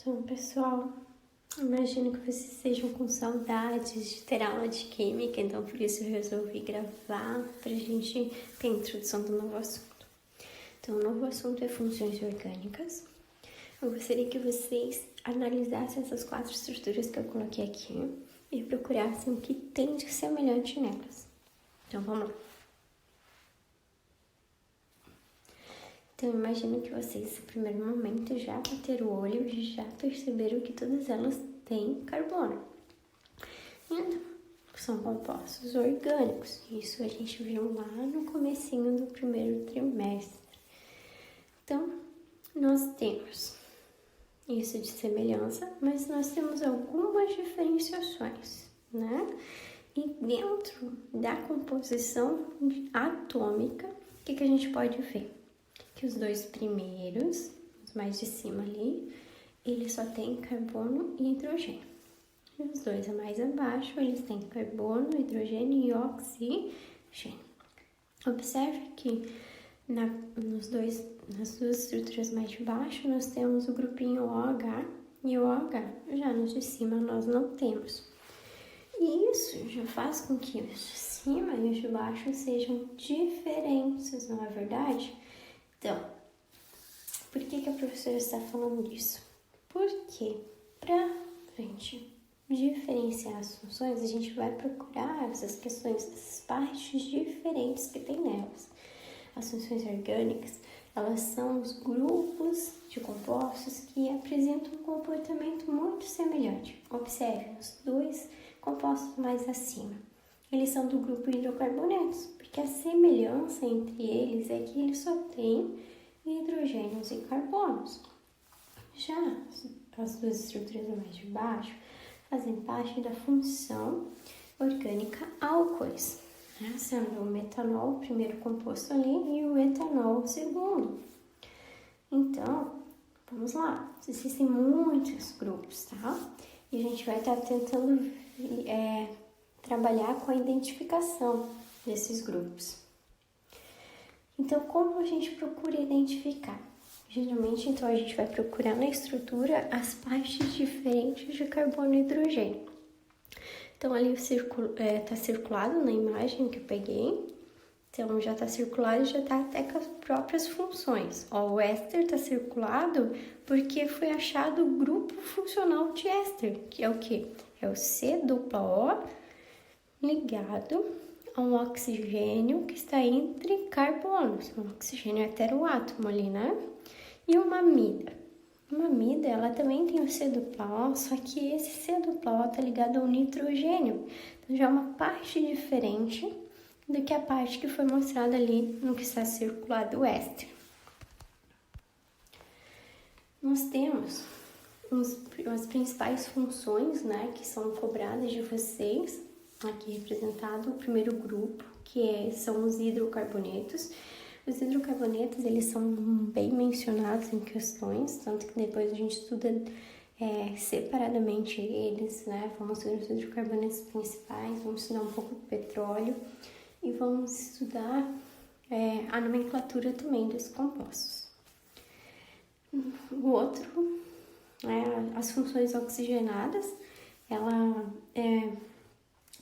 Então, pessoal, imagino que vocês estejam com saudades de ter aula de química, então por isso eu resolvi gravar pra gente ter a introdução do novo assunto. Então, o novo assunto é funções orgânicas. Eu gostaria que vocês analisassem essas 4 estruturas que eu coloquei aqui e procurassem o que tem de semelhante nelas. Então, vamos lá. Então, imagino que vocês, no primeiro momento, já bateram o olho e já perceberam que todas elas têm carbono. Então, são compostos orgânicos. Isso a gente viu lá no comecinho do primeiro trimestre. Então, nós temos isso de semelhança, mas nós temos algumas diferenciações, né? E dentro da composição atômica, o que a gente pode ver? Que os 2 primeiros, os mais de cima ali, eles só têm carbono e hidrogênio. E os 2 mais abaixo, eles têm carbono, hidrogênio e oxigênio. Observe que nas 2 estruturas mais de baixo, nós temos o grupinho OH e o OH. Já nos de cima, nós não temos. E isso já faz com que os de cima e os de baixo sejam diferentes, não é verdade? Então, por que a professora está falando disso? Porque para a gente diferenciar as funções, a gente vai procurar essas questões, essas partes diferentes que tem nelas. As funções orgânicas, elas são os grupos de compostos que apresentam um comportamento muito semelhante. Observe, os 2 compostos mais acima. Eles são do grupo hidrocarbonetos, porque a semelhança entre eles é que eles só têm hidrogênios e carbonos. Já as 2 estruturas mais de baixo fazem parte da função orgânica álcoois, né? Sendo o metanol o primeiro composto ali e o etanol o segundo. Então, vamos lá. Existem muitos grupos, tá? E a gente vai estar tentando trabalhar com a identificação desses grupos. Então, como a gente procura identificar? Geralmente, então, a gente vai procurar na estrutura as partes diferentes de carbono e hidrogênio. Então, ali está circulado na imagem que eu peguei. Então, já está circulado e já está até com as próprias funções. Ó, o éster está circulado porque foi achado o grupo funcional de éster, que é o quê? É o C-O ligado a um oxigênio que está entre carbonos, um oxigênio heteroátomo ali, né? E uma amida. Uma amida, ela também tem o C-O, só que esse C-O está ligado ao nitrogênio. Então, já é uma parte diferente do que a parte que foi mostrada ali no que está circulado o éster. Nós temos as principais funções, né, que são cobradas de vocês. Aqui representado o primeiro grupo, são os hidrocarbonetos. Os hidrocarbonetos, eles são bem mencionados em questões, tanto que depois a gente estuda separadamente eles, né? Vamos ver os hidrocarbonetos principais, vamos estudar um pouco do petróleo e vamos estudar a nomenclatura também dos compostos. O outro, as funções oxigenadas, ela é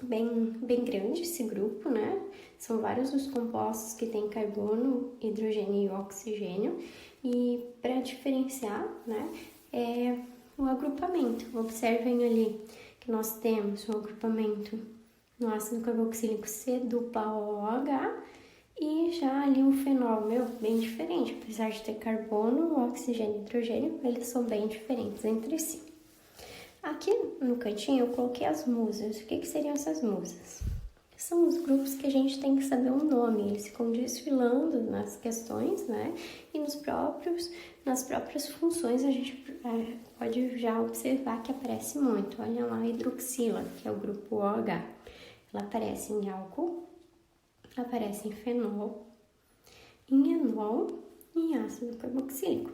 bem grande esse grupo, né? São vários os compostos que têm carbono, hidrogênio e oxigênio. E para diferenciar, né, é o agrupamento. Observem ali que nós temos o agrupamento no ácido carboxílico C-OH e já ali o fenol, bem diferente. Apesar de ter carbono, oxigênio e hidrogênio, eles são bem diferentes entre si. Aqui no cantinho eu coloquei as musas. O que seriam essas musas? São os grupos que a gente tem que saber o nome. Eles ficam desfilando nas questões, né? E nas próprias funções a gente pode já observar que aparece muito. Olha lá a hidroxila, que é o grupo OH. Ela aparece em álcool, aparece em fenol, em enol e em ácido carboxílico.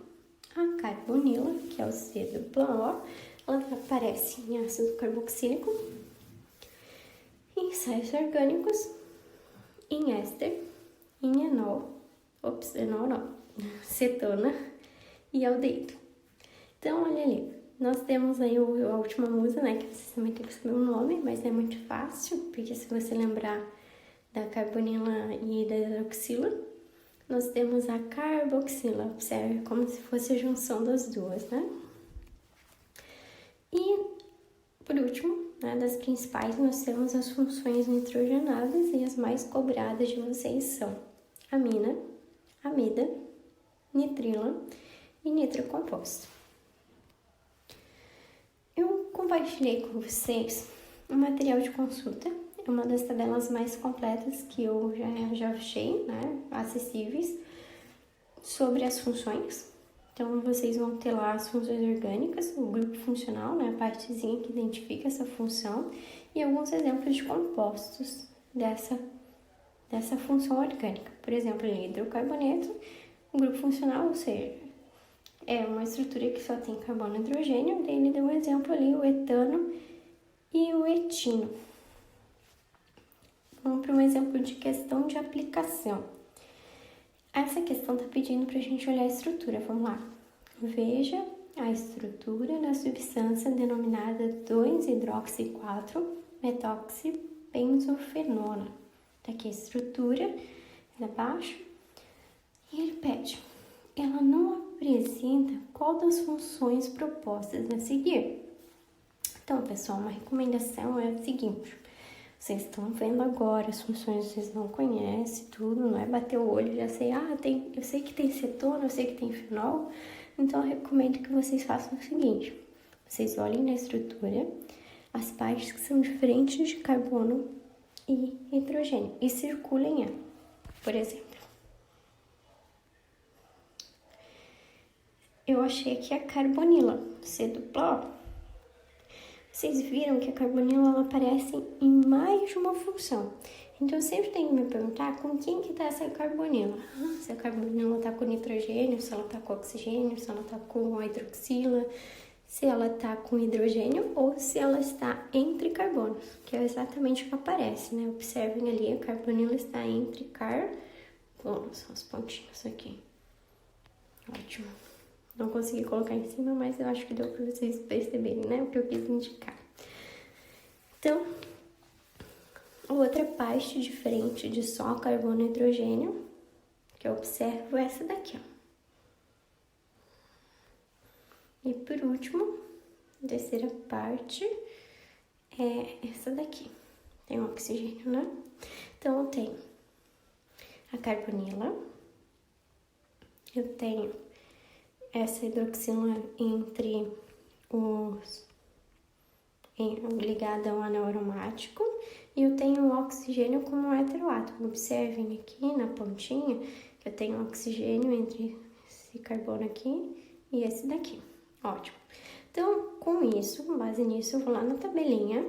A carbonila, que é o C-O, ela aparece em ácido carboxílico, em sais orgânicos, em éster, em cetona e aldeído. Então, olha ali, nós temos aí a última musa, né, que vocês também têm que saber o nome, mas é muito fácil, porque se você lembrar da carbonila e da hidroxila, nós temos a carboxila, observe como se fosse a junção das duas, né? E, por último, né, das principais, nós temos as funções nitrogenadas e as mais cobradas de vocês são amina, amida, nitrila e nitrocomposto. Eu compartilhei com vocês um material de consulta, é uma das tabelas mais completas que eu já achei, né, acessíveis, sobre as funções. Então, vocês vão ter lá as funções orgânicas, o grupo funcional, né, a partezinha que identifica essa função, e alguns exemplos de compostos dessa função orgânica. Por exemplo, hidrocarboneto, o grupo funcional, ou seja, é uma estrutura que só tem carbono e hidrogênio, daí ele deu um exemplo ali, o etano e o etino. Vamos para um exemplo de questão de aplicação. Essa questão está pedindo para a gente olhar a estrutura, vamos lá. Veja a estrutura da substância denominada 2-hidroxi-4-metoxibenzofenona. Tá aqui a estrutura, abaixo, e ele pede. Ela não apresenta qual das funções propostas a seguir. Então, pessoal, uma recomendação é a seguinte. Vocês estão vendo agora as funções, vocês não conhecem tudo, não é bater o olho e já sei, eu sei que tem cetona, eu sei que tem fenol, então eu recomendo que vocês façam o seguinte, vocês olhem na estrutura as partes que são diferentes de carbono e hidrogênio e circulem ela. Por exemplo, eu achei aqui a carbonila, C-dupla O. Vocês viram que a carbonila ela aparece em mais de uma função. Então, eu sempre tenho que me perguntar com quem que tá essa carbonila. Se a carbonila tá com nitrogênio, se ela tá com oxigênio, se ela tá com hidroxila, se ela tá com hidrogênio ou se ela está entre carbonos, que é exatamente o que aparece, né? Observem ali, a carbonila está entre carbonos, as pontinhas aqui. Ótimo. Não consegui colocar em cima, mas eu acho que deu para vocês perceberem, né? O que eu quis indicar. Então, outra parte diferente de só carbono e hidrogênio, que eu observo, é essa daqui, ó. E por último, a terceira parte é essa daqui. Tem o oxigênio, né? Então, eu tenho a carbonila, eu tenho essa hidroxila ligada ao anel aromático e eu tenho o oxigênio como um heteroátomo. Observem aqui na pontinha que eu tenho oxigênio entre esse carbono aqui e esse daqui. Ótimo. Então, com isso, com base nisso, eu vou lá na tabelinha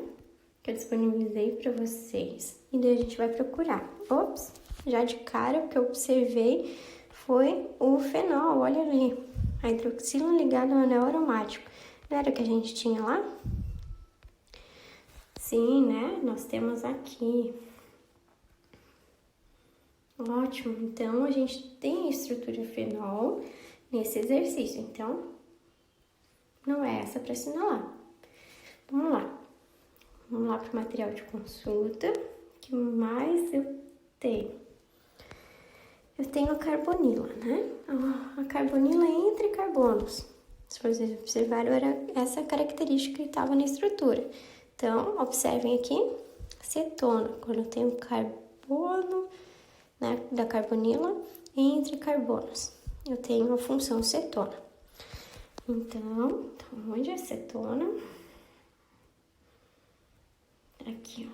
que eu disponibilizei para vocês e daí a gente vai procurar. Ops, já de cara o que eu observei foi o fenol, olha ali. A hidroxila ligada ao anel aromático. Não era o que a gente tinha lá? Sim, né? Nós temos aqui. Ótimo. Então, a gente tem a estrutura fenol nesse exercício. Então, não é essa para assinalar. Vamos lá. Vamos lá para o material de consulta. O que mais eu tenho? Eu tenho a carbonila, né? A carbonila é entre carbonos. Se vocês observaram, era essa característica que estava na estrutura. Então, observem aqui, cetona, quando eu tenho carbono, né, da carbonila entre carbonos. Eu tenho a função cetona. Então onde é cetona? Aqui,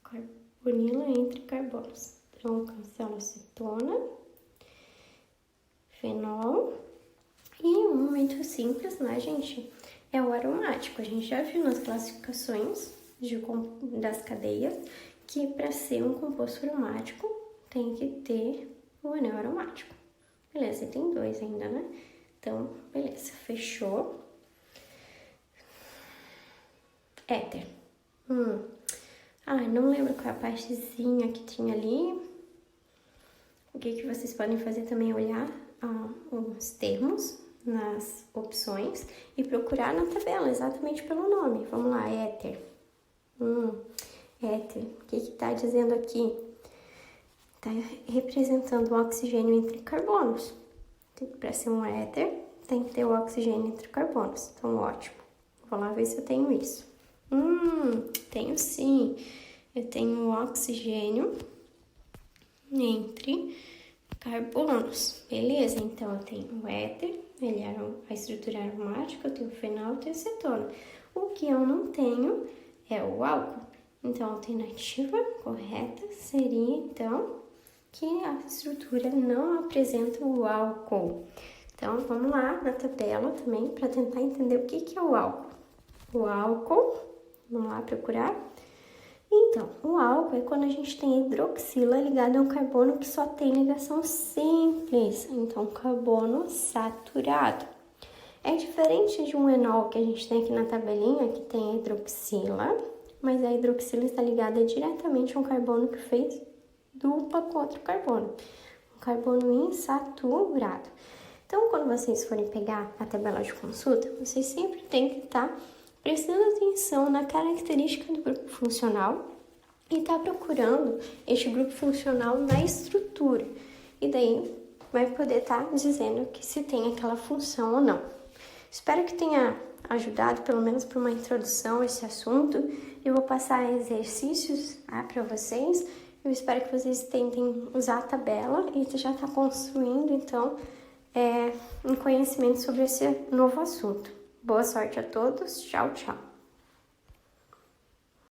ó. Carbonila entre carbonos. Então, cancela cetona, fenol. E um muito simples, né, gente? É o aromático. A gente já viu nas classificações das cadeias que para ser um composto aromático tem que ter o anel aromático. Beleza, e tem dois ainda, né? Então, beleza, fechou. Éter. Não lembro qual é a partezinha que tinha ali. O que vocês podem fazer também é olhar os termos, nas opções e procurar na tabela, exatamente pelo nome. Vamos lá, éter. Éter. O que está dizendo aqui? Está representando o oxigênio entre carbonos. Para ser um éter, tem que ter o oxigênio entre carbonos. Então, ótimo. Vou lá ver se eu tenho isso. Tenho sim. Eu tenho o oxigênio entre carbonos. Beleza, então eu tenho o éter, ele é a estrutura aromática, eu tenho o fenol, eu tenho cetona. O que eu não tenho é o álcool. Então, a alternativa correta seria, então, que a estrutura não apresenta o álcool. Então, vamos lá na tabela também para tentar entender o que é o álcool. O álcool, vamos lá procurar. Então, o álcool é quando a gente tem hidroxila ligada a um carbono que só tem ligação simples. Então, carbono saturado. É diferente de um enol que a gente tem aqui na tabelinha, que tem a hidroxila, mas a hidroxila está ligada diretamente a um carbono que fez dupla com outro carbono. Um carbono insaturado. Então, quando vocês forem pegar a tabela de consulta, vocês sempre têm que estar prestando atenção na característica do grupo funcional e tá procurando este grupo funcional na estrutura. E daí vai poder estar dizendo que se tem aquela função ou não. Espero que tenha ajudado, pelo menos para uma introdução a esse assunto. Eu vou passar exercícios para vocês. Eu espero que vocês tentem usar a tabela e já tá construindo, então, um conhecimento sobre esse novo assunto. Boa sorte a todos. Tchau, tchau.